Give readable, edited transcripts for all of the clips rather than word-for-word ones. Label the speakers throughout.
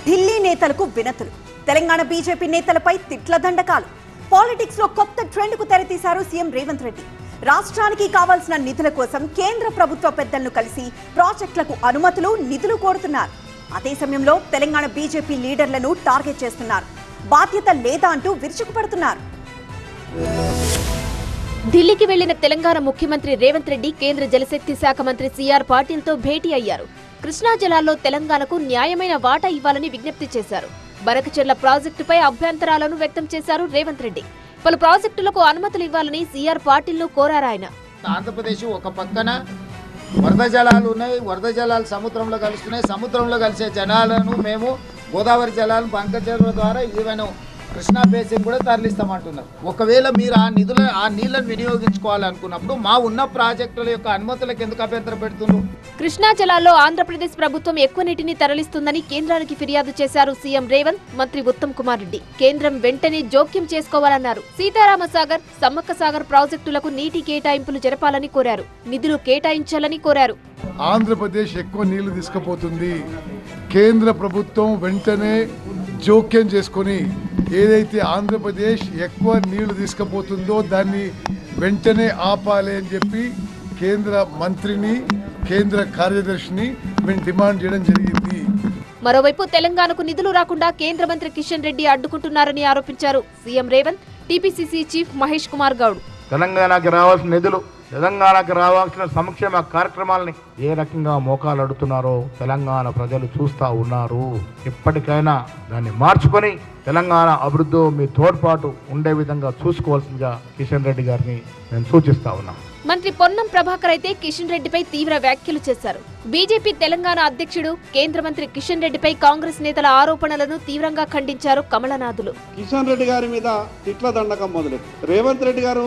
Speaker 1: ఢిల్లీ నేతలకు వినతులు, తెలంగాణ బీజేపీ నేతలపై తిట్ల దండకాలు. పాలిటిక్స్ లో కొత్త ట్రెండ్ కు తెరతీశారు సీఎం రేవంత్ రెడ్డి. రాష్ట్రానికి కావాల్సిన నిధుల కోసం కేంద్ర ప్రభుత్వ పెద్దలను కలిసి ప్రాజెక్టులకు అనుమతులు, నిధులు కోరుతున్నారు. అదే సమయంలో తెలంగాణ బీజేపీ లీడర్లను టార్గెట్ చేస్తున్నారు. బాధ్యత లేదా అంటూ విరుచుకుపడుతున్నారు.
Speaker 2: ఢిల్లీకి వెళ్లిన తెలంగాణ ముఖ్యమంత్రి రేవంత్ రెడ్డి కేంద్ర జలశక్తి శాఖ మంత్రి సిఆర్ పాటిల్తో భేటీ అయ్యారు. కృష్ణా జలాల్లో తెలంగాణకు న్యాయమైన వాటా ఇవ్వాలని విజ్ఞప్తి చేశారు. బనకచెర్ల ప్రాజెక్టుపై అభ్యంతరాలను వ్యక్తం చేశారు రేవంత్ రెడ్డి. పలు ప్రాజెక్టులకు అనుమతులు ఇవ్వాలని సిఆర్ పాటిల్ను కోరారాయన.
Speaker 3: ఆంధ్రప్రదేశ్ ఒక పక్కన వరద జలాలు ఉన్నాయి, వరద జలాలు సముద్రంలో కలుస్తున్నాయి. సముద్రంలో కలిసే జలాలను మేము గోదావరి జలాలను బంకచెర్ల ద్వారా ఈవెన్ కృష్ణా బేసిన్ కూడా తరలిస్తామంటున్నారు. ఒకవేళ మీరు ఆ నీళ్లను వినియోగించుకోవాలనుకున్నప్పుడు మా ఉన్న ప్రాజెక్టుల యొక్క అనుమతులకు ఎందుకు అభ్యంతరం పెడుతున్నారు?
Speaker 2: కృష్ణా జలాల్లో ఆంధ్రప్రదేశ్ ప్రభుత్వం ఎక్కువ నీటిని తరలిస్తుందని కేంద్రానికి ఫిర్యాదు చేశారు సీఎం రేవంత్, మంత్రి ఉత్తమ్ కుమార్ రెడ్డి. కేంద్రం వెంటనే జోక్యం చేసుకోవాలన్నారు. సీతారామసాగర్, సమ్మక్క సాగర్ ప్రాజెక్టులకు నీటి కేటాయింపులు జరపాలని కోరారు. నిధులు కేటాయించాలని కోరారు.
Speaker 4: ఆంధ్రప్రదేశ్ ఎక్కువ నీళ్లు తీసుకుపోతుంది. కేంద్ర ప్రభుత్వం వెంటనే జోక్యం చేసుకొని ఏదైతే ఆంధ్రప్రదేశ్ ఎక్కువ నీళ్లు తీసుకుపోతుందో దాన్ని వెంటనే ఆపాలి అని చెప్పి కేంద్ర మంత్రిని, కేంద్ర కార్యదర్శిని మేము డిమాండ్ చేయడం జరిగింది.
Speaker 2: మరోవైపు తెలంగాణకు నిధులు రాకుండా కేంద్ర మంత్రి కిషన్ రెడ్డి అడ్డుకుంటున్నారని ఆరోపించారు CM Revanth. TPCC chief Mahesh Kumar Goud
Speaker 5: తెలంగాణకి రావాల్సిన నిధులు, తెలంగాణకు రావాల్సిన సంక్షేమ కార్యక్రమాలని ఏ రకంగా మోకాలు అడుగుతున్నారో తెలంగాణ ప్రజలు చూస్తూ ఉన్నారు. ఇప్పటికైనా దాన్ని మార్చుకొని తెలంగాణ అభివృద్ధి మీ తోడ్పాటు ఉండే విధంగా చూసుకోవాల్సిందిగా కిషన్ రెడ్డి గారిని నేను సూచిస్తా ఉన్నాను.
Speaker 2: మంత్రి పొన్నం ప్రభాకర్ అయితే కిషన్ రెడ్డిపై తీవ్ర వ్యాఖ్యలు చేశారు. బీజేపీ తెలంగాణ అధ్యక్షుడు, కేంద్ర మంత్రి కిషన్ రెడ్డిపై కాంగ్రెస్ నేతల ఆరోపణలను తీవ్రంగా ఖండించారు కమలనాథులు.
Speaker 6: కిషన్ రెడ్డి గారి మీద తిట్ల దండకం మొదలెట్టు. రేవంత్ రెడ్డి గారు,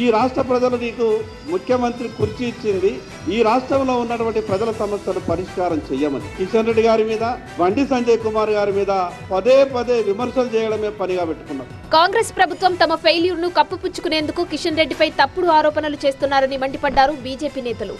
Speaker 6: ఈ రాష్ట్ర ప్రజలు నీకు ముఖ్యమంత్రి కుర్చీ ఇచ్చింది ఈ రాష్ట్రంలో ఉన్నటువంటి ప్రజల సమస్యలు పరిష్కారం చెయ్యమని. కిషన్ రెడ్డి గారి మీద, బండి సంజయ్ కుమార్ గారి మీద పదే పదే విమర్శలు చేయడమే పనిగా పెట్టుకున్నారు.
Speaker 2: కాంగ్రెస్ ప్రభుత్వం తమ ఫెయిల్యూర్ ను కప్పిపుచ్చుకునేందుకు కిషన్ రెడ్డిపై తప్పుడు ఆరోపణలు చేస్తున్నారని మండిపడ్డారు బీజేపీ నేతలు.